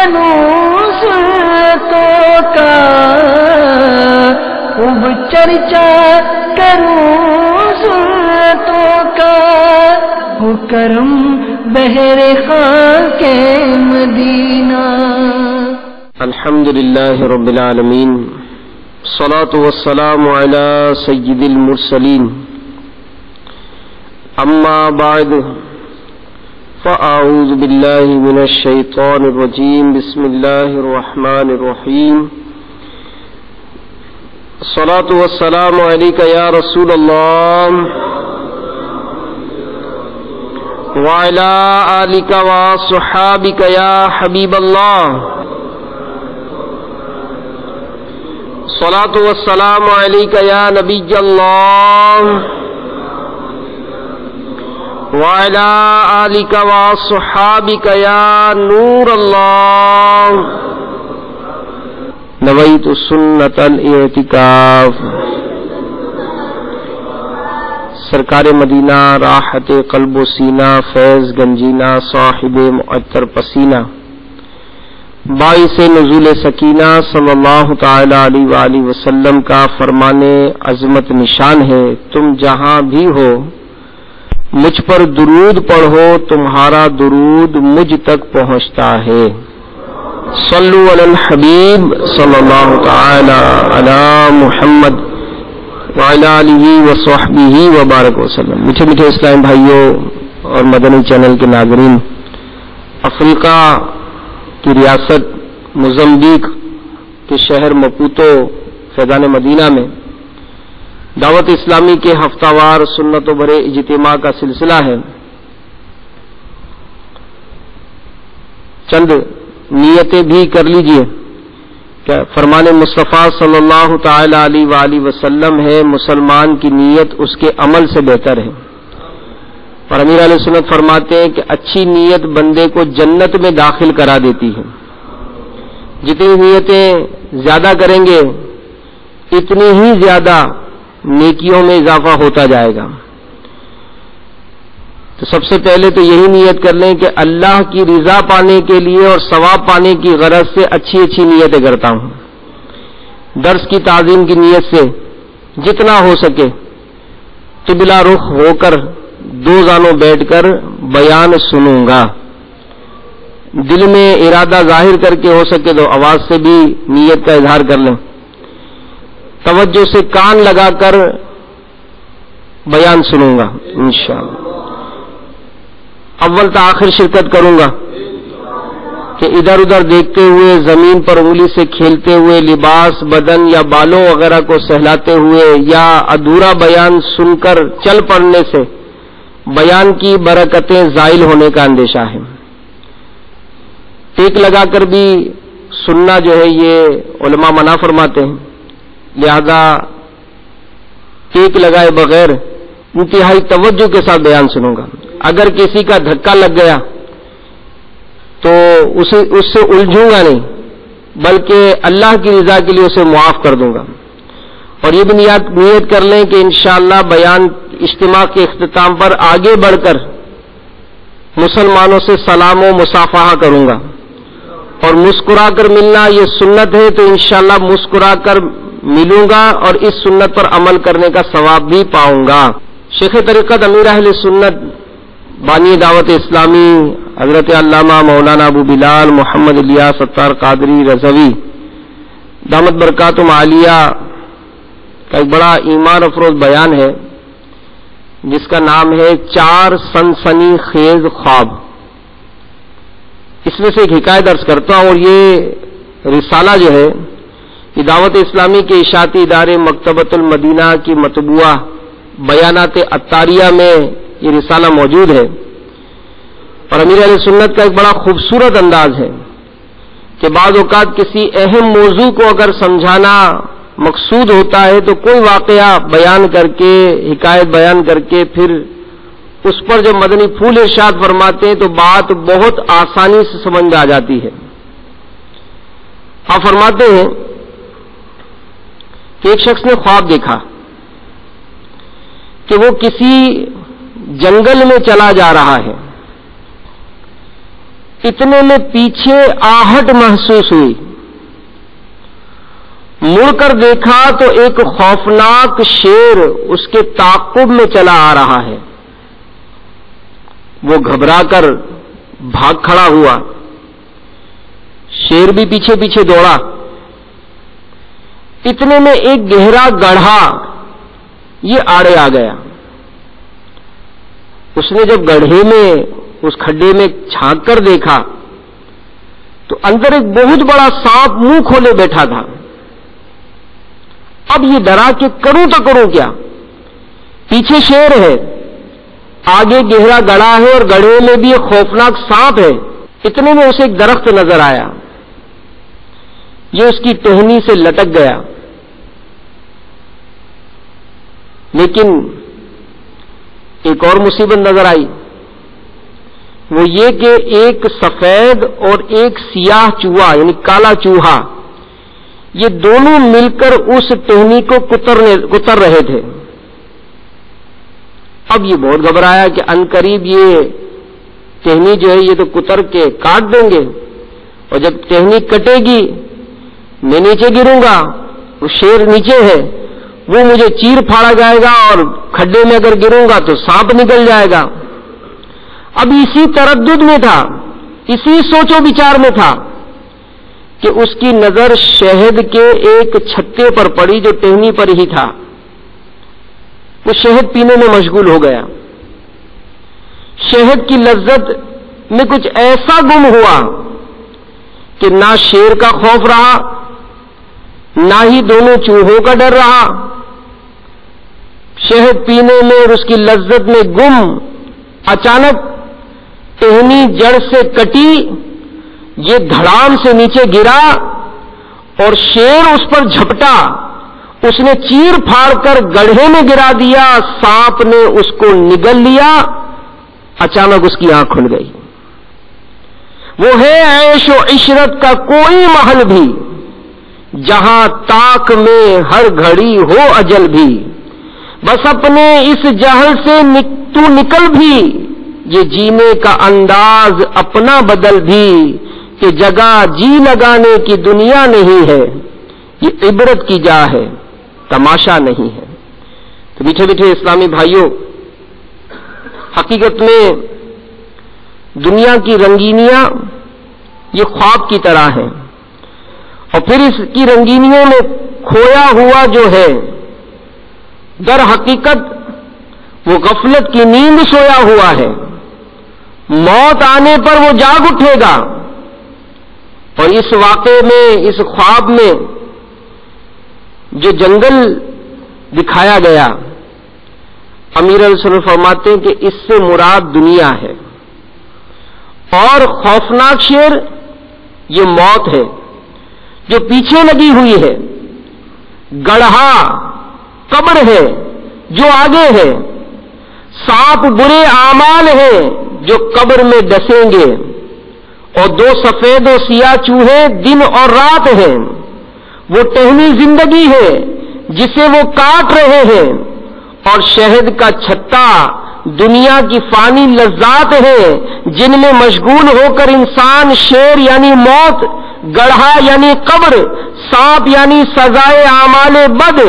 بنوں سلطوں کا خوب چرچا کروں سلطوں کا ہو کرم بہر خاک مدینہ. الحمد للہ رب العالمین الصلاة والسلام علی سید المرسلین. اما بعد فاعوذ باللہ من الشیطان الرجیم. بسم اللہ الرحمن الرحیم. الصلاة والسلام علیک یا رسول اللہ وعلی آلک وصحابک یا حبیب اللہ. الصلاة والسلام علیک یا نبی اللہ وعلی آلک وصحابک یا نور اللہ. نویت سنت الاعتکاف. سرکار مدینہ راحت قلب و سینہ فیض گنجینہ صاحب معطر پسینہ باعث نزول سکینہ صلی اللہ تعالی علیہ وآلہ وسلم کا فرمان عظمت نشان ہے. تم جہاں بھی ہو مجھ پر درود پڑھو تمہارا درود مجھ تک پہنچتا ہے. صلو علی الحبیب صلی اللہ تعالی علی محمد وعلی آلہ وصحبہ وبارک وسلم. میٹھے میٹھے اسلام بھائیوں اور مدنی چینل کے ناظرین، افریقہ کی ریاست موزمبیق کے شہر مپوتو فیضان مدینہ میں دعوت اسلامی کے ہفتہ وار سنت و بھرے اجتماع کا سلسلہ ہے. چند نیتیں بھی کر لیجئے کہ فرمان مصطفیٰ صلی اللہ تعالی علیہ وآلہ وسلم ہے مسلمان کی نیت اس کے عمل سے بہتر ہے. اور امیر علیہ سنت فرماتے ہیں کہ اچھی نیت بندے کو جنت میں داخل کرا دیتی ہے. جتنی نیتیں زیادہ کریں گے اتنی ہی زیادہ نیکیوں میں اضافہ ہوتا جائے گا. تو سب سے پہلے تو یہی نیت کر لیں کہ اللہ کی رضا پانے کے لیے اور ثواب پانے کی غرض سے اچھی اچھی نیتیں کرتا ہوں. درس کی تعظیم کی نیت سے جتنا ہو سکے قبلہ رخ ہو کر دو زانوں بیٹھ کر بیان سنوں گا. دل میں ارادہ ظاہر کر کے ہو سکے تو آواز سے بھی نیت کا اظہار کر لیں. توجہ سے کان لگا کر بیان سنوں گا انشاءاللہ. اول تا آخر شرکت کروں گا کہ ادھر ادھر دیکھتے ہوئے زمین پر انگلی سے کھیلتے ہوئے لباس بدن یا بالوں وغیرہ کو سہلاتے ہوئے یا ادھورا بیان سن کر چل پڑنے سے بیان کی برکتیں زائل ہونے کا اندیشہ ہے. ٹیک لگا کر بھی سننا جو ہے یہ علماء منع فرماتے ہیں. لہذا ٹیک لگائے بغیر انتہائی توجہ کے ساتھ بیان سنوں گا. اگر کسی کا دھکا لگ گیا تو اس سے الجھوں گا نہیں بلکہ اللہ کی رضا کے لیے اسے معاف کر دوں گا. اور یہ بھی نیت کر لیں کہ انشاءاللہ بیان اجتماع کے اختتام پر آگے بڑھ کر مسلمانوں سے سلام و مصافحہ کروں گا. اور مسکرا کر ملنا یہ سنت ہے تو انشاءاللہ مسکرا کر ملوں گا اور اس سنت پر عمل کرنے کا ثواب بھی پاؤں گا. شیخ طریقت امیر اہل سنت بانی دعوت اسلامی حضرت علامہ مولانا ابو بلال محمد الیاس ستار قادری رضوی دامت برکاتہم عالیہ کا ایک بڑا ایمان افروز بیان ہے جس کا نام ہے 4 سنسنی خیز خواب. اس میں سے ایک حکایت عرض کرتا ہوں. اور یہ رسالہ جو ہے یہ دعوت اسلامی کے اشاعتی ادارے مکتبۃ المدینہ کی مطبوعہ بیانات عطاریہ میں یہ رسالہ موجود ہے. اور امیر اہل سنت کا ایک بڑا خوبصورت انداز ہے کہ بعض اوقات کسی اہم موضوع کو اگر سمجھانا مقصود ہوتا ہے تو کوئی واقعہ بیان کر کے حکایت بیان کر کے پھر اس پر جب مدنی پھول ارشاد فرماتے ہیں تو بات بہت آسانی سے سمجھ میں آ جاتی ہے. آپ فرماتے ہیں کہ ایک شخص نے خواب دیکھا کہ وہ کسی جنگل میں چلا جا رہا ہے. اتنے میں پیچھے آہٹ محسوس ہوئی. مڑ کر دیکھا تو ایک خوفناک شیر اس کے تعاقب میں چلا آ رہا ہے. وہ گھبرا کر بھاگ کھڑا ہوا. شیر بھی پیچھے پیچھے دوڑا. اتنے میں ایک گہرا گڑھا یہ آڑے آ گیا. اس نے جب گڑھے میں اس کھڈے میں جھانک کر دیکھا تو اندر ایک بہت بڑا سانپ منہ کھولے بیٹھا تھا. اب یہ ڈرا کہ کروں تو کروں کیا. پیچھے شیر ہے, آگے گہرا گڑھا ہے اور گڑھے میں بھی ایک خوفناک سانپ ہے. اتنے میں اسے ایک درخت نظر آیا. یہ اس کی ٹہنی سے لٹک گیا. لیکن ایک اور مصیبت نظر آئی. وہ یہ کہ ایک سفید اور ایک سیاہ چوہا یعنی کالا چوہا, یہ دونوں مل کر اس ٹہنی کو کتر رہے تھے. اب یہ بہت گھبرایا کہ عنقریب یہ ٹہنی جو ہے یہ تو کتر کے کاٹ دیں گے, اور جب ٹہنی کٹے گی میں نیچے گروں گا, وہ شیر نیچے ہے, وہ مجھے چیر پھاڑا جائے گا, اور کھڈے میں اگر گروں گا تو سانپ نکل جائے گا. اب اسی تردد میں تھا, اسی سوچ و بچار میں تھا کہ اس کی نظر شہد کے ایک چھتے پر پڑی جو ٹہنی پر ہی تھا. وہ شہد پینے میں مشغول ہو گیا. شہد کی لذت میں کچھ ایسا گم ہوا کہ نہ شیر کا خوف رہا, نہ ہی دونوں چوہوں کا ڈر رہا. شہد پینے میں اور اس کی لذت میں گم, اچانک ٹہنی جڑ سے کٹی, یہ دھڑام سے نیچے گرا اور شیر اس پر جھپٹا. اس نے چیر پھاڑ کر گڑھے میں گرا دیا. سانپ نے اس کو نگل لیا. اچانک اس کی آنکھ کھل گئی. وہ ہے عیش و عشرت کا کوئی محل بھی, جہاں طاق میں ہر گھڑی ہو اجل بھی. بس اپنے اس جہل سے تو نکل بھی, یہ جینے کا انداز اپنا بدل بھی, کہ جگہ جی لگانے کی دنیا نہیں ہے, یہ عبرت کی جا ہے تماشا نہیں ہے. تو میٹھے میٹھے اسلامی بھائیوں, حقیقت میں دنیا کی رنگینیاں یہ خواب کی طرح ہیں, اور پھر اس کی رنگینیوں میں کھویا ہوا جو ہے در حقیقت وہ غفلت کی نیند سویا ہوا ہے. موت آنے پر وہ جاگ اٹھے گا. اور اس واقعے میں, اس خواب میں جو جنگل دکھایا گیا, امیر علیہ السلام فرماتے ہیں کہ اس سے مراد دنیا ہے, اور خوفناک شیر یہ موت ہے جو پیچھے لگی ہوئی ہے. گڑھا قبر ہے جو آگے ہے. سانپ برے اعمال ہیں جو قبر میں ڈسیں گے, اور دو سفید و سیاہ چوہے دن اور رات ہیں. وہ ٹہنی زندگی ہے جسے وہ کاٹ رہے ہیں, اور شہد کا چھتا دنیا کی فانی لذات ہیں جن میں مشغول ہو کر انسان شیر یعنی موت, گڑھا یعنی قبر, سانپ یعنی سزائے اعمال بد,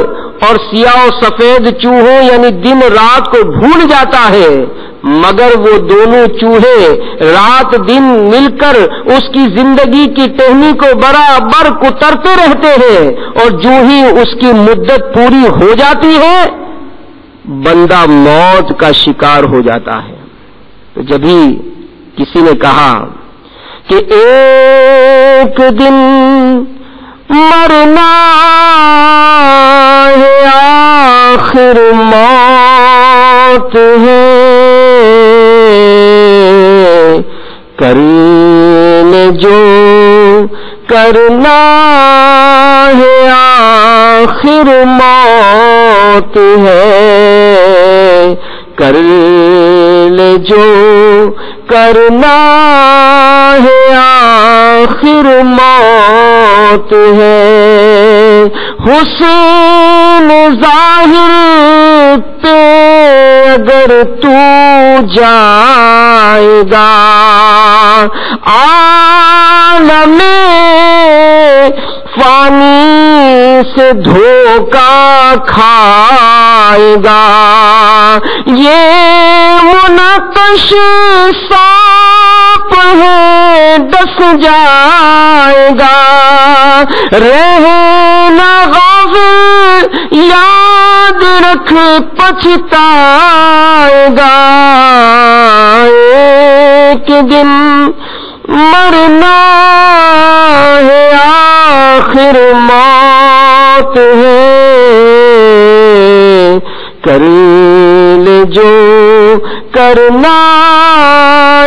اور سیاہ و سفید چوہوں یعنی دن رات کو بھول جاتا ہے. مگر وہ دونوں چوہے رات دن مل کر اس کی زندگی کی ٹہنی کو برابر کترتے رہتے ہیں, اور جو ہی اس کی مدت پوری ہو جاتی ہے بندہ موت کا شکار ہو جاتا ہے. تو جبھی کسی نے کہا کہ ایک دن مرنا ہے, آخر موت ہے, کرنے جو کرنا ہے, آخر موت ہے, کر لے جو کرنا ہے, آخر موت ہے. حسن ظاہر پہ اگر تو جائے گا عالم فانی سے دھوکا کھائے گا. یہ منقش سانپ ہے ڈس جائے گا. رہنا غافل یاد رکھ پچھتائے گا. ایک دن مرنا ہے آخر موت ہے. کر لے جو کرنا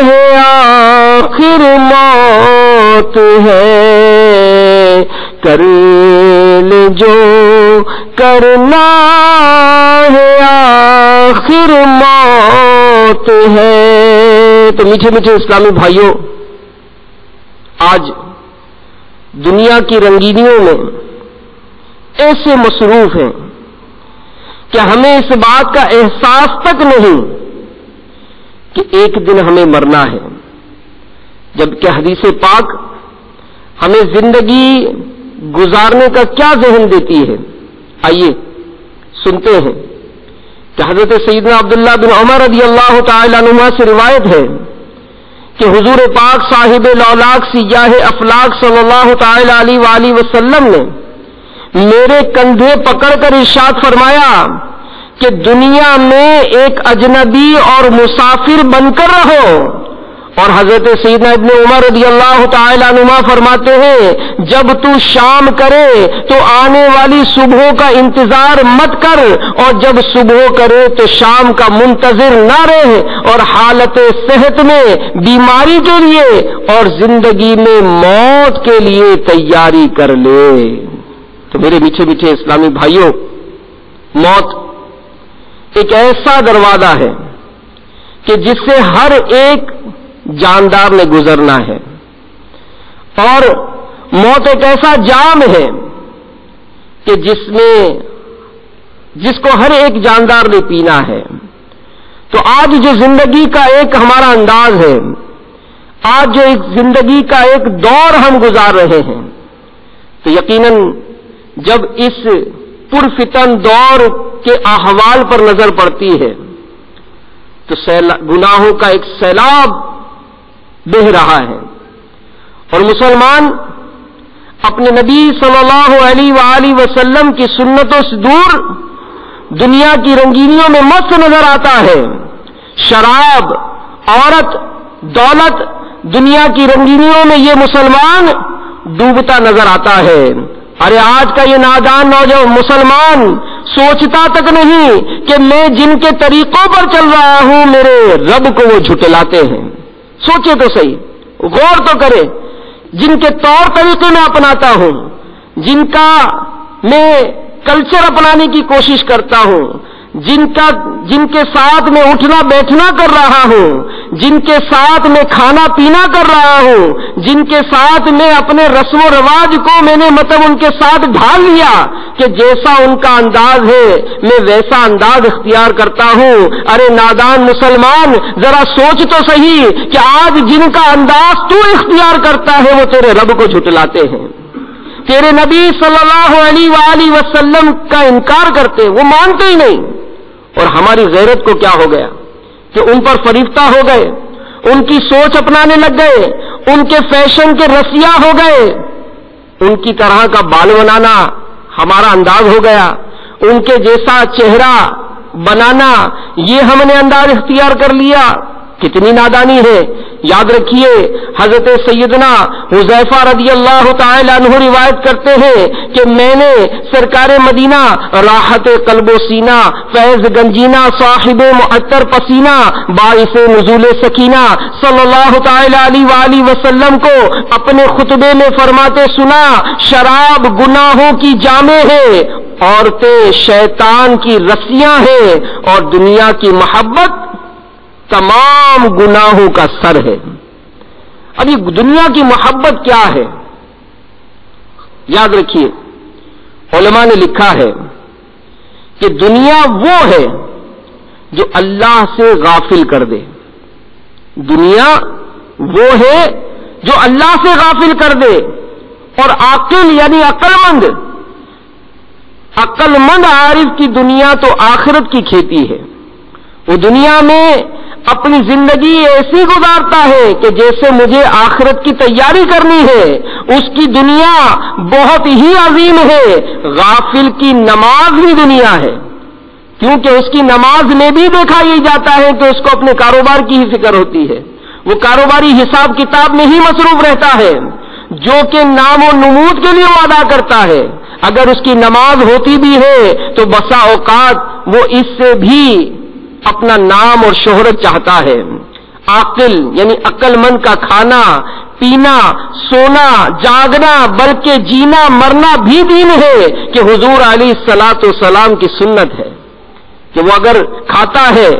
ہے آخر موت ہے. کر لے جو کرنا ہے آخر موت ہے. تو میٹھے میٹھے اسلامی بھائیوں، آج دنیا کی رنگینیوں میں ایسے مصروف ہیں کہ ہمیں اس بات کا احساس تک نہیں کہ ایک دن ہمیں مرنا ہے، جبکہ حدیث پاک ہمیں زندگی گزارنے کا کیا ذہن دیتی ہے. آئیے سنتے ہیں کہ حضرت سیدنا عبداللہ بن عمر رضی اللہ تعالی عنہما سے روایت ہے کہ حضور پاک صاحب الاولاق سیاہ افلاق صلی اللہ تعالی علیہ وآلہ وسلم نے میرے کندھے پکڑ کر ارشاد فرمایا کہ دنیا میں ایک اجنبی اور مسافر بن کر رہو. اور حضرت سیدنا ابن عمر رضی اللہ تعالی عنہما فرماتے ہیں جب تو شام کرے تو آنے والی صبح کا انتظار مت کر، اور جب صبح کرے تو شام کا منتظر نہ رہے، اور حالت صحت میں بیماری کے لیے اور زندگی میں موت کے لیے تیاری کر لے. تو میرے میٹھے میٹھے اسلامی بھائیوں، موت ایک ایسا دروازہ ہے کہ جس سے ہر ایک جاندار نے گزرنا ہے، اور موت ایک ایسا جام ہے کہ جس کو ہر ایک جاندار نے پینا ہے. تو آج جو زندگی کا ایک ہمارا انداز ہے، آج جو ایک زندگی کا ایک دور ہم گزار رہے ہیں، تو یقیناً جب اس پرفتن دور کے احوال پر نظر پڑتی ہے تو گناہوں کا ایک سیلاب بہہ رہا ہے، اور مسلمان اپنے نبی صلی اللہ علیہ وآلہ وسلم کی سنتوں سے دور دنیا کی رنگینیوں میں مست نظر آتا ہے. شراب، عورت، دولت، دنیا کی رنگینیوں میں یہ مسلمان ڈوبتا نظر آتا ہے. ارے آج کا یہ نادان نوجوان مسلمان سوچتا تک نہیں کہ میں جن کے طریقوں پر چل رہا ہوں میرے رب کو وہ جھٹلاتے ہیں. سوچے تو صحیح، غور تو کرے. جن کے طور طریقے میں اپناتا ہوں، جن کا میں کلچر اپنانے کی کوشش کرتا ہوں، جن کے ساتھ میں اٹھنا بیٹھنا کر رہا ہوں، جن کے ساتھ میں کھانا پینا کر رہا ہوں، جن کے ساتھ میں اپنے رسم و رواج کو میں نے ان کے ساتھ ڈھال لیا کہ جیسا ان کا انداز ہے میں ویسا انداز اختیار کرتا ہوں. ارے نادان مسلمان، ذرا سوچ تو صحیح کہ آج جن کا انداز تو اختیار کرتا ہے وہ تیرے رب کو جھٹلاتے ہیں، تیرے نبی صلی اللہ علیہ وآلہ وسلم کا انکار کرتے، وہ مانتے ہی نہیں. اور ہماری غیرت کو کیا ہو گیا کہ ان پر فریفتہ ہو گئے، ان کی سوچ اپنانے لگ گئے، ان کے فیشن کے رسیا ہو گئے، ان کی طرح کا بال بنانا ہمارا انداز ہو گیا، ان کے جیسا چہرہ بنانا یہ ہم نے انداز اختیار کر لیا. کتنی نادانی ہے. یاد رکھیے حضرت سیدنا حذیفہ رضی اللہ تعالی عنہ روایت کرتے ہیں کہ میں نے سرکار مدینہ راحت قلب و سینہ، فیض گنجینہ، صاحب معطر پسینہ، باعث نزول سکینہ صلی اللہ تعالی علیہ وآلہ وسلم کو اپنے خطبے میں فرماتے سنا، شراب گناہوں کی جامیں ہے، عورتیں شیطان کی رسیاں ہیں، اور دنیا کی محبت تمام گناہوں کا سر ہے. اب یہ دنیا کی محبت کیا ہے؟ یاد رکھیے علماء نے لکھا ہے کہ دنیا وہ ہے جو اللہ سے غافل کر دے. دنیا وہ ہے جو اللہ سے غافل کر دے. اور عاقل یعنی عقل مند عارف کی دنیا تو آخرت کی کھیتی ہے. وہ دنیا میں اپنی زندگی ایسی گزارتا ہے کہ جیسے مجھے آخرت کی تیاری کرنی ہے. اس کی دنیا بہت ہی عظیم ہے. غافل کی نماز ہی دنیا ہے، کیونکہ اس کی نماز میں بھی دیکھا یہ جاتا ہے کہ اس کو اپنے کاروبار کی ہی فکر ہوتی ہے. وہ کاروباری حساب کتاب میں ہی مصروف رہتا ہے جو کہ نام و نمود کے لیے وہ ادا کرتا ہے. اگر اس کی نماز ہوتی بھی ہے تو بسا اوقات وہ اس سے بھی اپنا نام اور شہرت چاہتا ہے. عاقل یعنی عقل مند کا کھانا پینا سونا جاگنا بلکہ جینا مرنا بھی دین ہے کہ حضور علیہ الصلوۃ والسلام کی سنت ہے کہ وہ اگر کھاتا ہے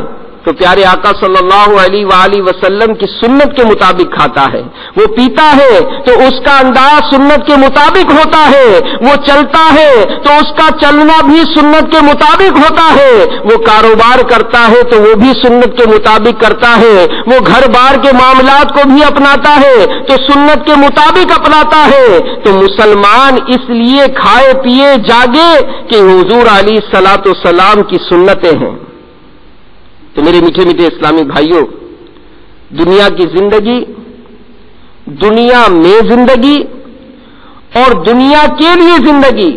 تو پیارے آقا صلی اللہ علیہ وآلہ وسلم کی سنت کے مطابق کھاتا ہے. وہ پیتا ہے تو اس کا انداز سنت کے مطابق ہوتا ہے. وہ چلتا ہے تو اس کا چلنا بھی سنت کے مطابق ہوتا ہے. وہ کاروبار کرتا ہے تو وہ بھی سنت کے مطابق کرتا ہے. وہ گھر بار کے معاملات کو بھی اپناتا ہے تو سنت کے مطابق اپناتا ہے. تو مسلمان اس لیے کھائے پیے جاگے کہ حضور علیہ الصلوۃ والسلام کی سنتیں ہیں. تو میرے میٹھے میٹھے اسلامی بھائیوں، دنیا کی زندگی، دنیا میں زندگی اور دنیا کے لیے زندگی،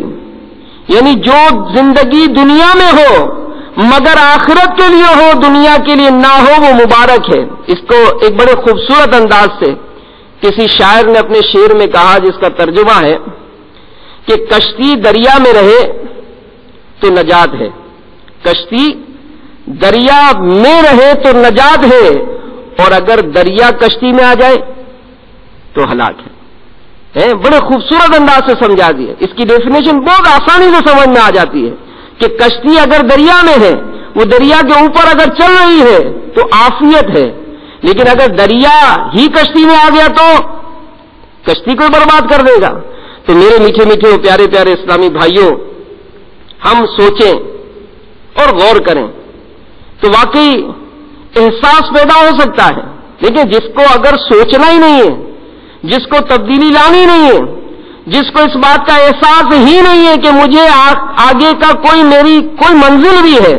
یعنی جو زندگی دنیا میں ہو مگر آخرت کے لیے ہو، دنیا کے لیے نہ ہو، وہ مبارک ہے. اس کو ایک بڑے خوبصورت انداز سے کسی شاعر نے اپنے شعر میں کہا، جس کا ترجمہ ہے کہ کشتی دریا میں رہے تو نجات ہے. کشتی دریا میں رہے تو نجات ہے، اور اگر دریا کشتی میں آ جائے تو ہلاک ہے. بڑے خوبصورت انداز سے سمجھا دیا. اس کی ڈیفینیشن بہت آسانی سے سمجھ میں آ جاتی ہے کہ کشتی اگر دریا میں ہے، وہ دریا کے اوپر اگر چل رہی ہے تو عافیت ہے، لیکن اگر دریا ہی کشتی میں آ گیا تو کشتی کو برباد کر دے گا. تو میرے میٹھے میٹھے اور پیارے پیارے اسلامی بھائیوں، ہم سوچیں اور غور کریں تو واقعی احساس پیدا ہو سکتا ہے. لیکن جس کو اگر سوچنا ہی نہیں ہے، جس کو تبدیلی لانی نہیں ہے، جس کو اس بات کا احساس ہی نہیں ہے کہ مجھے آگے کا میری کوئی منزل بھی ہے.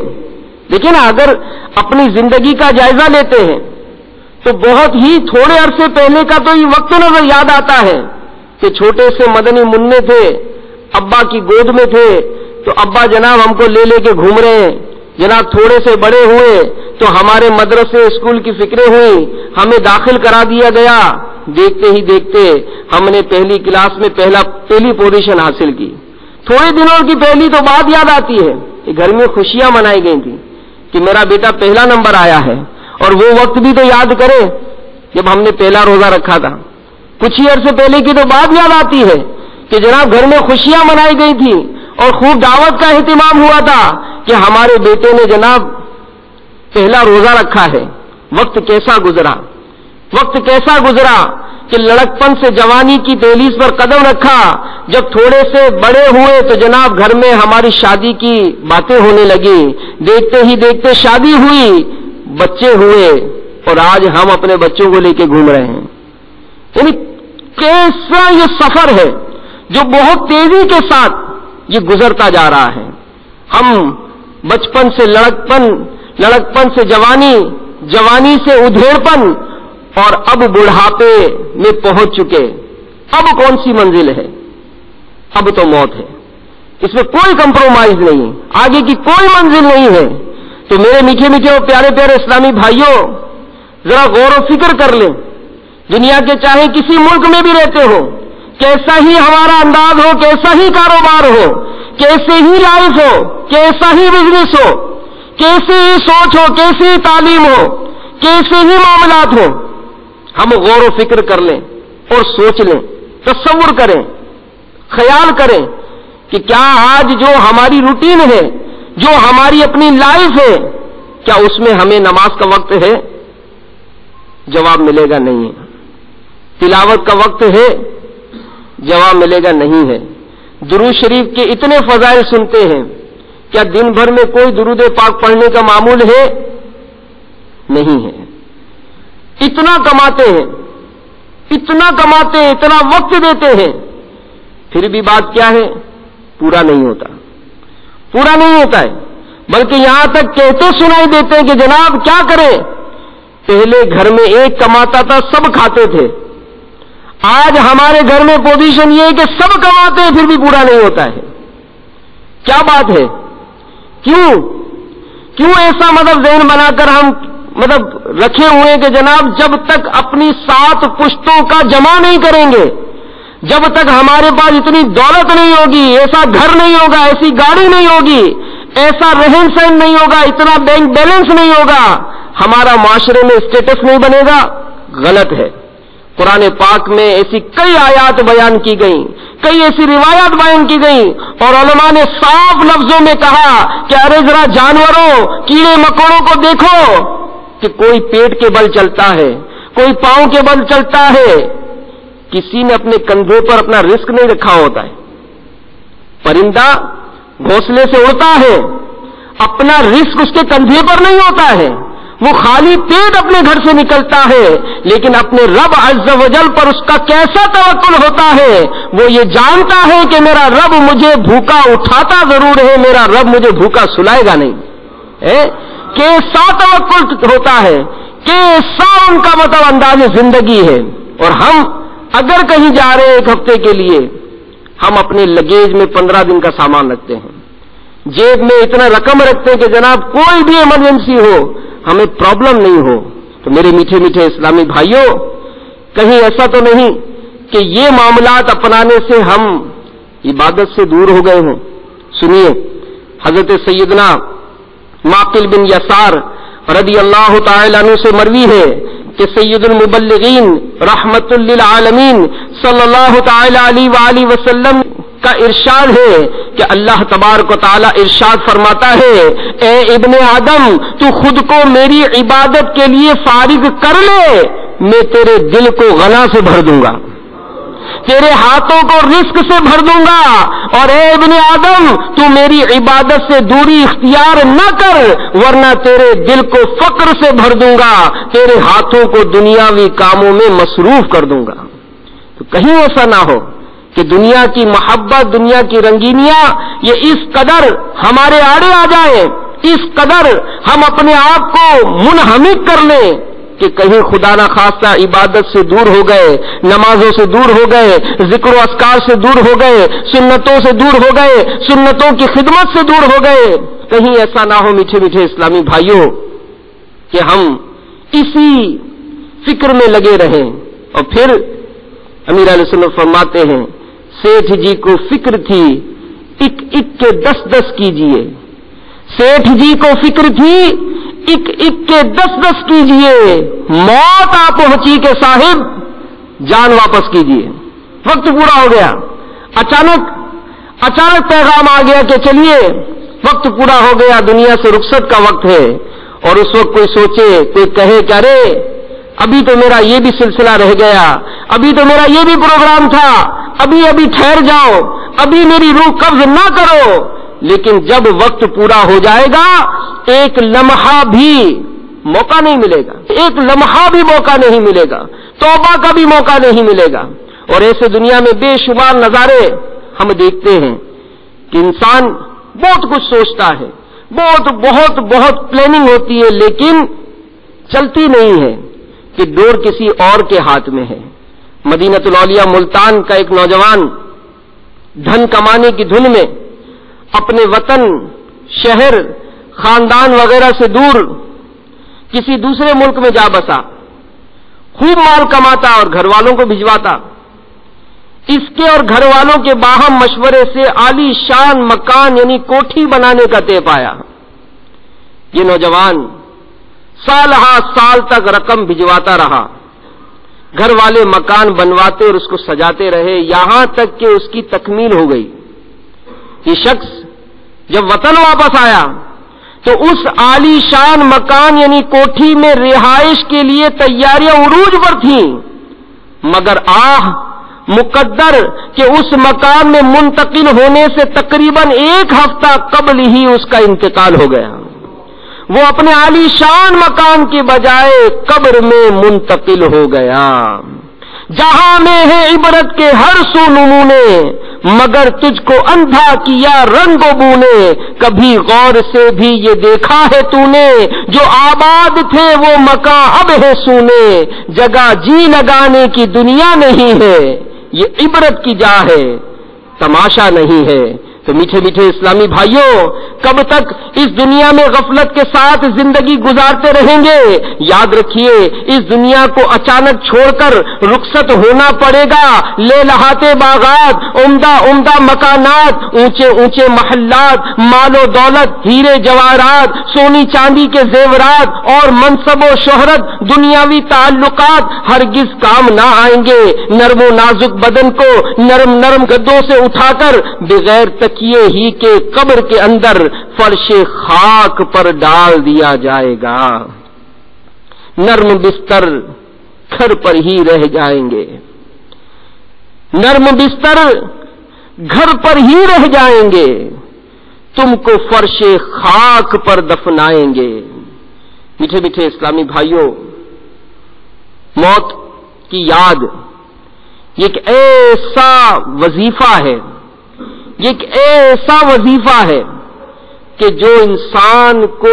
لیکن اگر اپنی زندگی کا جائزہ لیتے ہیں تو بہت ہی تھوڑے عرصے پہلے کا تو یہ وقت نظر یاد آتا ہے کہ چھوٹے سے مدنی منع تھے، ابا کی گود میں تھے تو ابا جناب ہم کو لے لے کے گھوم رہے ہیں. جناب تھوڑے سے بڑے ہوئے تو ہمارے مدرسے اسکول کی فکریں ہوئی، ہمیں داخل کرا دیا گیا. دیکھتے ہی دیکھتے ہم نے پہلی کلاس میں پہلی پوزیشن حاصل کی. تھوڑے دنوں کی پہلی تو بات یاد آتی ہے کہ گھر میں خوشیاں منائی گئی تھی کہ میرا بیٹا پہلا نمبر آیا ہے. اور وہ وقت بھی تو یاد کرے جب ہم نے پہلا روزہ رکھا تھا. کچھ ہی عرصے پہلے کی تو بات یاد آتی ہے کہ جناب گھر میں خوشیاں منائی گئی تھی اور خوب دعوت کا اہتمام ہوا تھا کہ ہمارے بیٹے نے جناب پہلا روزہ رکھا ہے. وقت کیسا گزرا کہ لڑکپن سے جوانی کی دہلیز پر قدم رکھا. جب تھوڑے سے بڑے ہوئے تو جناب گھر میں ہماری شادی کی باتیں ہونے لگی. دیکھتے ہی دیکھتے شادی ہوئی، بچے ہوئے، اور آج ہم اپنے بچوں کو لے کے گھوم رہے ہیں. یعنی کیسا یہ سفر ہے جو بہت تیزی کے ساتھ یہ گزرتا جا رہا ہے. ہم بچپن سے لڑکپن سے جوانی سے ادھیڑپن، اور اب بڑھاپے میں پہنچ چکے. اب کون سی منزل ہے؟ اب تو موت ہے. اس میں کوئی کمپرومائز نہیں ہے، آگے کی کوئی منزل نہیں ہے. تو میرے میٹھے میٹھے اور پیارے پیارے اسلامی بھائیوں، ذرا غور و فکر کر لیں. دنیا کے چاہے کسی ملک میں بھی رہتے ہو، کیسا ہی ہمارا انداز ہو، کیسا ہی کاروبار ہو، کیسے ہی لائف ہو، کیسا ہی بزنس ہو، کیسی ہی سوچ ہو، کیسی ہی تعلیم ہو، کیسے ہی معاملات ہو، ہم غور و فکر کر لیں اور سوچ لیں، تصور کریں، خیال کریں کہ کیا آج جو ہماری روٹین ہے، جو ہماری اپنی لائف ہے، کیا اس میں ہمیں نماز کا وقت ہے؟ جواب ملے گا نہیں ہے. تلاوت کا وقت ہے؟ جواب ملے گا نہیں ہے. درود شریف کے اتنے فضائل سنتے ہیں کیا دن بھر میں کوئی درود پاک پڑھنے کا معمول ہے؟ نہیں ہے. اتنا کماتے ہیں، اتنا وقت دیتے ہیں، پھر بھی بات کیا ہے؟ پورا نہیں ہوتا ہے. بلکہ یہاں تک کہتے سنائی دیتے ہیں کہ جناب کیا کریں، پہلے گھر میں ایک کماتا تھا، سب کھاتے تھے. آج ہمارے گھر میں پوزیشن یہ ہے کہ سب کماتے ہیں پھر بھی پورا نہیں ہوتا ہے. کیا بات ہے؟ کیوں ایسا ذہن بنا کر ہم رکھے ہوئے کہ جناب جب تک اپنی 7 پشتوں کا جمع نہیں کریں گے، جب تک ہمارے پاس اتنی دولت نہیں ہوگی، ایسا گھر نہیں ہوگا، ایسی گاڑی نہیں ہوگی، ایسا رہن سہن نہیں ہوگا، اتنا بینک بیلنس نہیں ہوگا، ہمارا معاشرے میں اسٹیٹس نہیں بنے گا. غلط ہے. قرآن پاک میں ایسی کئی آیات بیان کی گئیں، کئی ایسی روایات بیان کی گئیں، اور علماء نے صاف لفظوں میں کہا کہ ارے ذرا جانوروں، کیڑے مکوڑوں کو دیکھو کہ کوئی پیٹ کے بل چلتا ہے، کوئی پاؤں کے بل چلتا ہے. کسی نے اپنے کندھے پر اپنا رزق نہیں رکھا ہوتا ہے. پرندہ گھونسلے سے اڑتا ہے، اپنا رزق اس کے کندھے پر نہیں ہوتا ہے، وہ خالی پیٹ اپنے گھر سے نکلتا ہے، لیکن اپنے رب عز و جل پر اس کا کیسا توکل ہوتا ہے. وہ یہ جانتا ہے کہ میرا رب مجھے بھوکا اٹھاتا ضرور ہے، میرا رب مجھے بھوکا سلائے گا نہیں. کیسا توکل ہوتا ہے، کیسا ان کا انداز زندگی ہے. اور ہم اگر کہیں جا رہے ہیں 1 ہفتے کے لیے، ہم اپنے لگیج میں 15 دن کا سامان رکھتے ہیں، جیب میں اتنا رقم رکھتے ہیں کہ جناب کوئی بھی ایمرجنسی ہو، ہمیں پرابلم نہیں ہو. تو میرے میٹھے میٹھے اسلامی بھائیوں، کہیں ایسا تو نہیں کہ یہ معاملات اپنانے سے ہم عبادت سے دور ہو گئے ہوں. سنیے، حضرت سیدنا معقل بن یسار رضی اللہ تعالی عنہ سے مروی ہے کہ سید المبلغین رحمت للعالمین صلی اللہ تعالی علیہ وآلہ وسلم کا ارشاد ہے کہ اللہ تبارک و تعالی ارشاد فرماتا ہے، اے ابن آدم، تو خود کو میری عبادت کے لیے فارغ کر لے، میں تیرے دل کو غنا سے بھر دوں گا، تیرے ہاتھوں کو رزق سے بھر دوں گا. اور اے ابن آدم، تو میری عبادت سے دوری اختیار نہ کر، ورنہ تیرے دل کو فقر سے بھر دوں گا، تیرے ہاتھوں کو دنیاوی کاموں میں مصروف کر دوں گا. تو کہیں ایسا نہ ہو کہ دنیا کی محبت، دنیا کی رنگینیاں یہ اس قدر ہمارے آڑے آ جائیں، اس قدر ہم اپنے آپ کو منہمک کر لیں کہ کہیں خدا نہ خواستہ عبادت سے دور ہو گئے، نمازوں سے دور ہو گئے، ذکر و اذکار سے دور ہو گئے، سنتوں سے دور ہو گئے، سنتوں کی خدمت سے دور ہو گئے. کہیں ایسا نہ ہو میٹھے میٹھے اسلامی بھائیوں کہ ہم اسی فکر میں لگے رہیں. اور پھر امیر علیہ السلام فرماتے ہیں، سیٹھ جی کو فکر تھی 1 کے 10 کیجئے، سیٹھ جی کو فکر تھی 1 کے 10 کیجئے، موت آ پہنچی کہ صاحب جان واپس کیجئے. وقت پورا ہو گیا، اچانک پیغام آ گیا کہ چلیے وقت پورا ہو گیا، دنیا سے رخصت کا وقت ہے. اور اس وقت کوئی سوچے، کوئی کہے کہ ارے ابھی تو میرا یہ بھی سلسلہ رہ گیا، ابھی تو میرا یہ بھی پروگرام تھا، ابھی ٹھہر جاؤ، ابھی میری روح قبض نہ کرو. لیکن جب وقت پورا ہو جائے گا، ایک لمحہ بھی موقع نہیں ملے گا، ایک لمحہ بھی موقع نہیں ملے گا، توبہ کا بھی موقع نہیں ملے گا. اور ایسے دنیا میں بے شمار نظارے ہم دیکھتے ہیں کہ انسان بہت کچھ سوچتا ہے، بہت پلاننگ ہوتی ہے، لیکن چلتی نہیں ہے کہ ڈور کسی اور کے ہاتھ میں ہے. مدینہ الاولیاء ملتان کا ایک نوجوان دھن کمانے کی دھن میں اپنے وطن، شہر، خاندان وغیرہ سے دور کسی دوسرے ملک میں جا بسا، خوب مال کماتا اور گھر والوں کو بھجواتا. اس کے اور گھر والوں کے باہم مشورے سے عالی شان مکان یعنی کوٹھی بنانے کا طے پایا. یہ نوجوان سال تک رقم بھجواتا رہا، گھر والے مکان بنواتے اور اس کو سجاتے رہے، یہاں تک کہ اس کی تکمیل ہو گئی. یہ شخص جب وطن واپس آیا تو اس عالی شان مکان یعنی کوٹھی میں رہائش کے لیے تیاریاں عروج پر تھیں، مگر مقدر کہ اس مقام میں منتقل ہونے سے تقریباً 1 ہفتہ قبل ہی اس کا انتقال ہو گیا. وہ اپنے عالی شان مقام کی بجائے قبر میں منتقل ہو گیا. جہاں میں ہے عبرت کے ہر سو نمونے، مگر تجھ کو اندھا کیا رنگ و بو نے. کبھی غور سے بھی یہ دیکھا ہے تو نے، جو آباد تھے وہ مکان اب ہے سونے. جگہ جی لگانے کی دنیا نہیں ہے، یہ عبرت کی جا ہے، تماشا نہیں ہے. تو میٹھے میٹھے اسلامی بھائیوں، کب تک اس دنیا میں غفلت کے ساتھ زندگی گزارتے رہیں گے؟ یاد رکھیے، اس دنیا کو اچانک چھوڑ کر رخصت ہونا پڑے گا. لے لہاتے باغات، عمدہ عمدہ مکانات، اونچے اونچے محلات، مال و دولت، ہیرے جواہرات، سونی چاندی کے زیورات اور منصب و شہرت، دنیاوی تعلقات ہرگز کام نہ آئیں گے. نرم و نازک بدن کو نرم نرم گدوں سے اٹھا کر بغیر تکیے ہی کے قبر کے اندر فرش خاک پر ڈال دیا جائے گا. نرم بستر گھر پر ہی رہ جائیں گے، نرم بستر گھر پر ہی رہ جائیں گے، تم کو فرش خاک پر دفنائیں گے. میٹھے میٹھے اسلامی بھائیوں، موت کی یاد یہ ایک ایسا وظیفہ ہے، یہ ایک ایسا وظیفہ ہے کہ جو انسان کو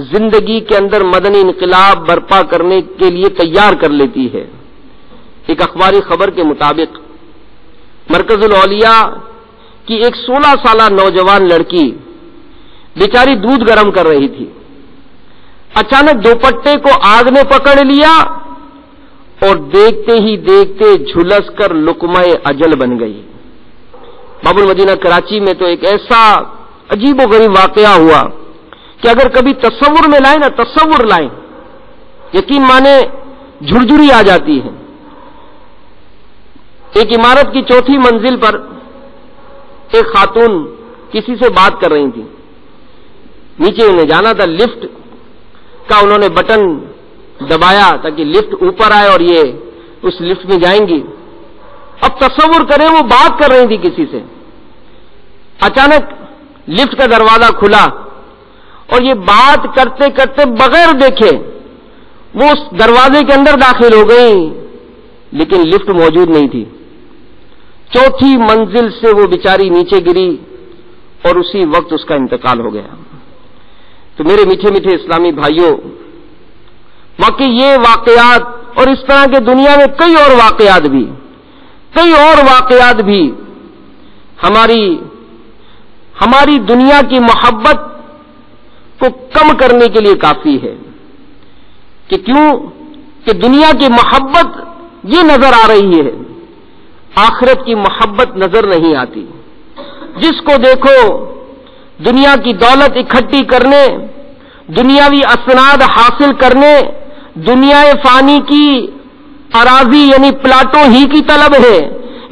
زندگی کے اندر مدنی انقلاب برپا کرنے کے لیے تیار کر لیتی ہے. ایک اخباری خبر کے مطابق مرکز الاولیاء کی ایک 16 سالہ نوجوان لڑکی بیچاری دودھ گرم کر رہی تھی. اچانک دوپٹے کو آگ نے پکڑ لیا اور دیکھتے ہی دیکھتے جھلس کر لقمہ اجل بن گئی. باب المدینہ کراچی میں تو ایک ایسا عجیب و غریب واقعہ ہوا کہ اگر کبھی تصور میں لائیں نا، تصور لائیں، یقین مانے جھرجھری آ جاتی ہے. ایک عمارت کی 4تھی منزل پر ایک خاتون کسی سے بات کر رہی تھی. نیچے انہیں جانا تھا، لفٹ کا انہوں نے بٹن دبایا تاکہ لفٹ اوپر آئے اور یہ اس لفٹ میں جائیں گی. اب تصور کریں وہ بات کر رہی تھی کسی سے، اچانک لفٹ کا دروازہ کھلا اور یہ بات کرتے کرتے بغیر دیکھے وہ اس دروازے کے اندر داخل ہو گئی، لیکن لفٹ موجود نہیں تھی. 4تھی منزل سے وہ بیچاری نیچے گری اور اسی وقت اس کا انتقال ہو گیا. تو میرے میٹھے میٹھے اسلامی بھائیوں، واقعی یہ واقعات اور اس طرح کے دنیا میں کئی اور واقعات بھی ہماری دنیا کی محبت کو کم کرنے کے لیے کافی ہے. کہ کیوں؟ کہ دنیا کی محبت یہ نظر آ رہی ہے، آخرت کی محبت نظر نہیں آتی. جس کو دیکھو دنیا کی دولت اکٹھی کرنے، دنیاوی اسناد حاصل کرنے، دنیا فانی کی اراضی یعنی پلاٹوں ہی کی طلب ہے.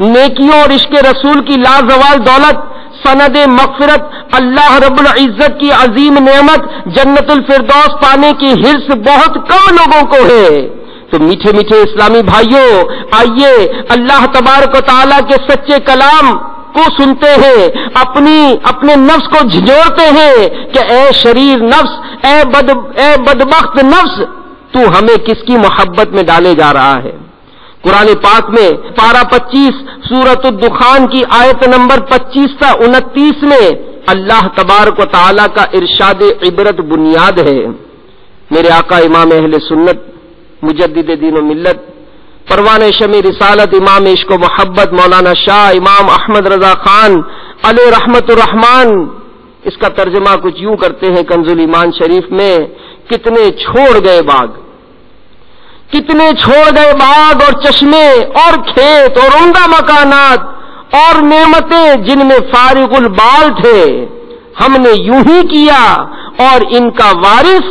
نیکیوں اور عشق رسول کی لازوال دولت، سند مغفرت، اللہ رب العزت کی عظیم نعمت جنت الفردوس پانے کی حرص بہت کم لوگوں کو ہے. تو میٹھے میٹھے اسلامی بھائیوں، آئیے اللہ تبارک و تعالیٰ کے سچے کلام کو سنتے ہیں، اپنے نفس کو جھنجھوڑتے ہیں کہ اے شریر نفس، اے بدبخت نفس، تو ہمیں کس کی محبت میں ڈالے جا رہا ہے. قرآن پاک میں پارہ 25 سورۃ الدخان کی آیت نمبر 25 تا 29 میں اللہ تبارک و تعالیٰ کا ارشاد عبرت بنیاد ہے. میرے آقا امام اہل سنت مجدد دین و ملت پروان شمی رسالت امام عشق و محبت مولانا شاہ امام احمد رضا خان علیہ رحمت الرحمان، اس کا ترجمہ کچھ یوں کرتے ہیں کنز الایمان شریف میں، کتنے چھوڑ گئے باغ اور چشمے اور کھیت اور عمدہ مکانات اور نعمتیں جن میں فارغ البال تھے، ہم نے یوں ہی کیا اور ان کا وارث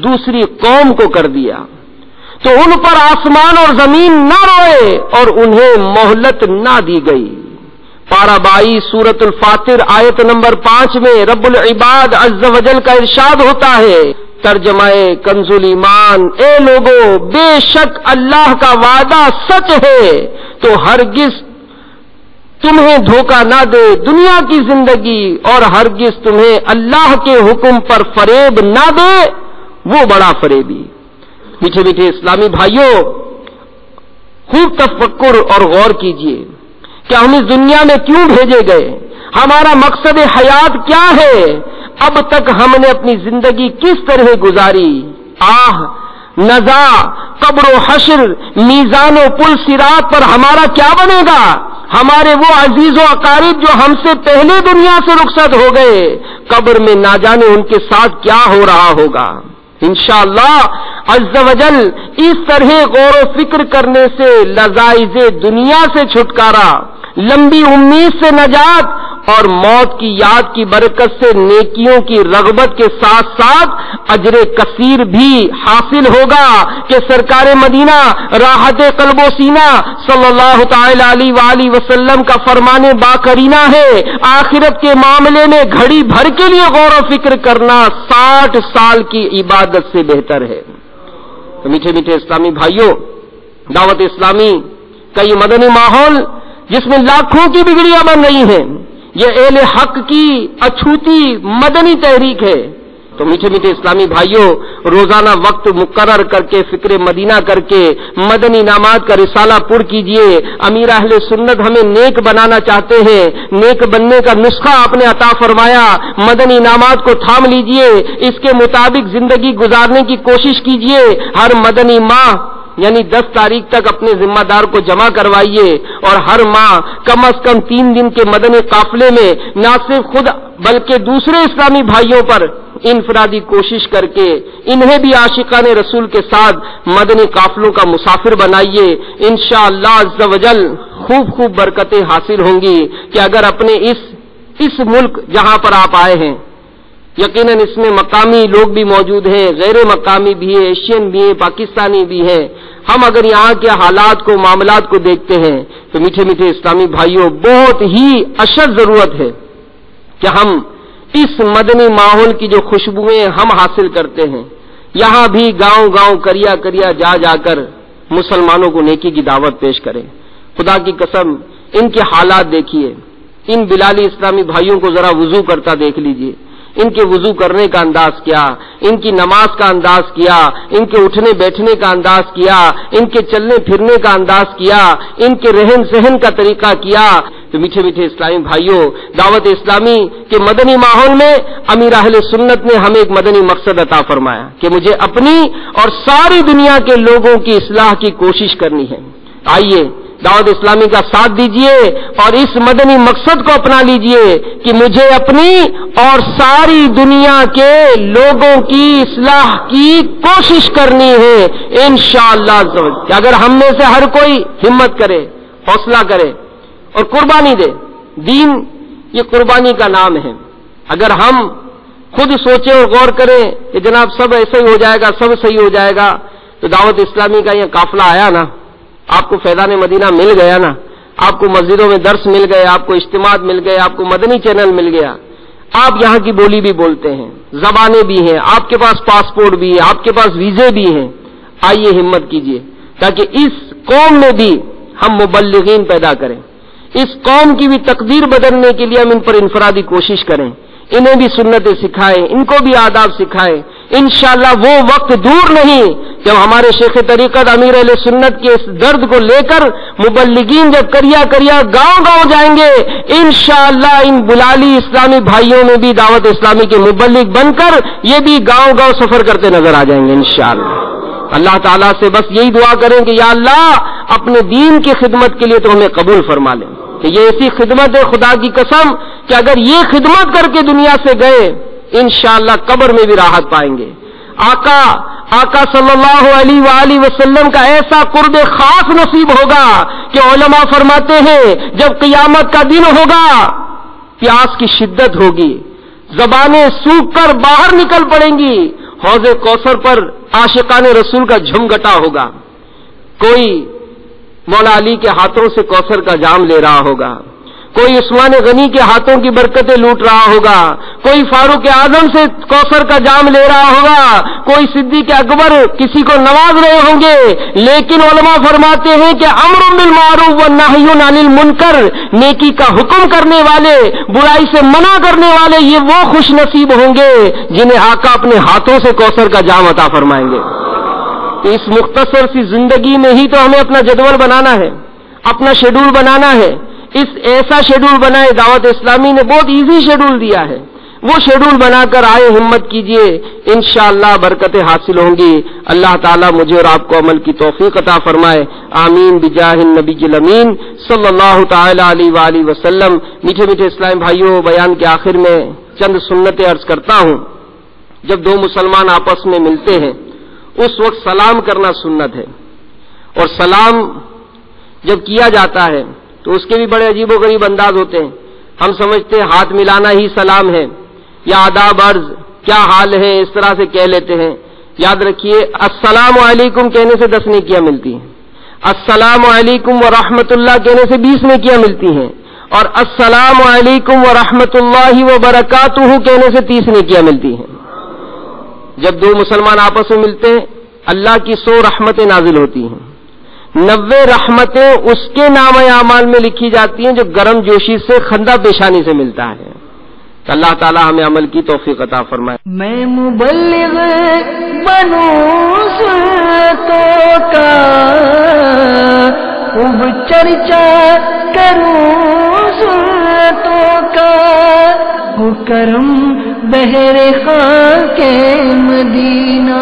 دوسری قوم کو کر دیا. تو ان پر آسمان اور زمین نہ روئے اور انہیں مہلت نہ دی گئی. پارہ 22 سورۃ الفاتر آیت نمبر 5 میں رب العباد عز و جل کا ارشاد ہوتا ہے، ترجمہ کنز الایمان، اے لوگو بے شک اللہ کا وعدہ سچ ہے، تو ہرگز تمہیں دھوکہ نہ دے دنیا کی زندگی، اور ہرگز تمہیں اللہ کے حکم پر فریب نہ دے وہ بڑا فریبی۔ میٹھے میٹھے اسلامی بھائیوں، خوب تفکر اور غور کیجئے کہ ہم اس دنیا میں کیوں بھیجے گئے، ہمارا مقصد حیات کیا ہے، اب تک ہم نے اپنی زندگی کس طرح گزاری، نزا، قبر و حشر، میزان و پل صراط پر ہمارا کیا بنے گا، ہمارے وہ عزیز و اقارب جو ہم سے پہلے دنیا سے رخصت ہو گئے، قبر میں نہ جانے ان کے ساتھ کیا ہو رہا ہوگا۔ انشاءاللہ عز و جل اس طرح غور و فکر کرنے سے لذائذ دنیا سے چھٹکارا، لمبی امید سے نجات اور موت کی یاد کی برکت سے نیکیوں کی رغبت کے ساتھ ساتھ اجر کثیر بھی حاصل ہوگا کہ سرکار مدینہ راحت قلب و سینہ صلی اللہ تعالی علیہ وآلہ وسلم کا فرمان باقرینہ ہے، آخرت کے معاملے میں گھڑی بھر کے لیے غور و فکر کرنا 60 سال کی عبادت سے بہتر ہے۔ تو میٹھے میٹھے اسلامی بھائیوں، دعوت اسلامی کا یہ مدنی ماحول جس میں لاکھوں کی بگڑیاں بن رہی ہیں، یہ اہل حق کی اچھوتی مدنی تحریک ہے۔ تو میٹھے میٹھے اسلامی بھائیوں، روزانہ وقت مقرر کر کے فکر مدینہ کر کے مدنی انعامات کا رسالہ پر کیجئے۔ امیر اہل سنت ہمیں نیک بنانا چاہتے ہیں، نیک بننے کا نسخہ آپ نے عطا فرمایا، مدنی انعامات کو تھام لیجئے، اس کے مطابق زندگی گزارنے کی کوشش کیجئے۔ ہر مدنی ماہ یعنی 10 تاریخ تک اپنے ذمہ دار کو جمع کروائیے، اور ہر ماہ کم از کم 3 دن کے مدنی قافلے میں نہ صرف خود بلکہ دوسرے اسلامی بھائیوں پر انفرادی کوشش کر کے انہیں بھی عاشقان رسول کے ساتھ مدنی قافلوں کا مسافر بنائیے۔ انشاءاللہ عز و جل خوب برکتیں حاصل ہوں گی کہ اگر اپنے اس ملک جہاں پر آپ آئے ہیں، یقیناً اس میں مقامی لوگ بھی موجود ہیں، غیر مقامی بھی ہیں، ایشین بھی ہیں، پاکستانی بھی ہیں، ہم اگر یہاں کے حالات کو معاملات کو دیکھتے ہیں تو میٹھے میٹھے اسلامی بھائیوں بہت ہی اشد ضرورت ہے کہ ہم اس مدنی ماحول کی جو خوشبوئیں ہم حاصل کرتے ہیں، یہاں بھی گاؤں گاؤں کریا جا کر مسلمانوں کو نیکی کی دعوت پیش کریں۔ خدا کی قسم ان کے حالات دیکھیے، ان بلالی اسلامی بھائیوں کو ذرا وضو کرتا دیکھ لیجئے، ان کے وضو کرنے کا انداز کیا، ان کی نماز کا انداز کیا، ان کے اٹھنے بیٹھنے کا انداز کیا، ان کے چلنے پھرنے کا انداز کیا، ان کے رہن سہن کا طریقہ کیا۔ تو میٹھے میٹھے اسلامی بھائیوں، دعوت اسلامی کے مدنی ماحول میں امیر اہل سنت نے ہمیں ایک مدنی مقصد عطا فرمایا کہ مجھے اپنی اور ساری دنیا کے لوگوں کی اصلاح کی کوشش کرنی ہے۔ آئیے دعوت اسلامی کا ساتھ دیجئے اور اس مدنی مقصد کو اپنا لیجئے کہ مجھے اپنی اور ساری دنیا کے لوگوں کی اصلاح کی کوشش کرنی ہے انشاءاللہ۔ کہ اگر ہم میں سے ہر کوئی ہمت کرے، حوصلہ کرے اور قربانی دے، دین یہ قربانی کا نام ہے، اگر ہم خود سوچیں اور غور کریں کہ جناب سب ایسے ہی ہو جائے گا، سب صحیح ہو جائے گا، تو دعوت اسلامی کا یہ قافلہ آیا نا، آپ کو فیضان مدینہ مل گیا نا، آپ کو مسجدوں میں درس مل گئے، آپ کو اجتماعات مل گئے، آپ کو مدنی چینل مل گیا، آپ یہاں کی بولی بھی بولتے ہیں، زبانیں بھی ہیں، آپ کے پاس پاسپورٹ بھی ہے، آپ کے پاس ویزے بھی ہیں۔ آئیے ہمت کیجئے تاکہ اس قوم میں بھی ہم مبلغین پیدا کریں، اس قوم کی بھی تقدیر بدلنے کے لیے ہم ان پر انفرادی کوشش کریں، انہیں بھی سنتیں سکھائیں، ان کو بھی آداب سکھائیں۔ انشاءاللہ وہ وقت دور نہیں جب ہمارے شیخ طریقت امیر اہل سنت کے اس درد کو لے کر مبلغین جب کریا گاؤں گاؤں جائیں گے، انشاءاللہ ان بلالی اسلامی بھائیوں میں بھی دعوت اسلامی کے مبلغ بن کر یہ بھی گاؤں گاؤں سفر کرتے نظر آ جائیں گے انشاءاللہ۔ اللہ تعالیٰ سے بس یہی دعا کریں کہ یا اللہ اپنے دین کی خدمت کے لیے تو ہمیں قبول فرما لیں، کہ یہ ایسی خدمت ہے خدا کی قسم کہ اگر یہ خدمت کر کے دنیا سے گئے انشاءاللہ قبر میں بھی راحت پائیں گے۔ آقا صلی اللہ علیہ وآلہ وسلم کا ایسا قرب خاص نصیب ہوگا کہ علماء فرماتے ہیں جب قیامت کا دن ہوگا، پیاس کی شدت ہوگی، زبانیں سوکھ کر باہر نکل پڑیں گی، حوض کوثر پر عاشقان رسول کا جھمگٹا ہوگا، کوئی مولا علی کے ہاتھوں سے کوثر کا جام لے رہا ہوگا، کوئی عثمان غنی کے ہاتھوں کی برکتیں لوٹ رہا ہوگا، کوئی فاروق اعظم سے کوثر کا جام لے رہا ہوگا، کوئی صدیق اکبر کسی کو نواز رہے ہوں گے، لیکن علماء فرماتے ہیں کہ امر بالمعروف والنہی عن المنکر، نیکی کا حکم کرنے والے، برائی سے منع کرنے والے، یہ وہ خوش نصیب ہوں گے جنہیں آقا اپنے ہاتھوں سے کوثر کا جام عطا فرمائیں گے۔ تو اس مختصر سی زندگی میں ہی تو ہمیں اپنا جدول بنانا ہے، اپنا شیڈول بنانا ہے۔ اس ایسا شیڈول بنائے، دعوت اسلامی نے بہت ایزی شیڈول دیا ہے، وہ شیڈول بنا کر آئے، ہمت کیجئے، انشاءاللہ برکتیں حاصل ہوں گی۔ اللہ تعالیٰ مجھے اور آپ کو عمل کی توفیق عطا فرمائے، آمین بجاہ النبی الامین صلی اللہ تعالی علیہ وآلہ وسلم۔ میٹھے میٹھے اسلام بھائیوں، بیان کے آخر میں چند سنتیں عرض کرتا ہوں۔ جب دو مسلمان آپس میں ملتے ہیں اس وقت سلام کرنا سنت ہے، اور سلام جب کیا جاتا ہے تو اس کے بھی بڑے عجیب و غریب انداز ہوتے ہیں۔ ہم سمجھتے ہیں ہاتھ ملانا ہی سلام ہے، یا آداب عرض، کیا حال ہے، اس طرح سے کہہ لیتے ہیں۔ یاد رکھیے، السلام علیکم کہنے سے 10 نیکیاں ملتی ہیں، السلام علیکم ورحمۃ اللہ کہنے سے 20 نیکیاں ملتی ہیں، اور السلام علیکم ورحمۃ اللہ وبرکاتہ کہنے سے 30 نیکیاں ملتی ہیں۔ جب دو مسلمان آپس میں ملتے ہیں اللہ کی 100 رحمتیں نازل ہوتی ہیں، 90 رحمتیں اس کے نام اعمال میں لکھی جاتی ہیں جو گرم جوشی سے خندہ پیشانی سے ملتا ہے۔ تو اللہ تعالی ہمیں عمل کی توفیق عطا فرمائے۔ میں مبلغ بنوں سنتوں کا، خوب چرچا کروں سنتوں کا، ہو کرم بہر خاک مدینہ۔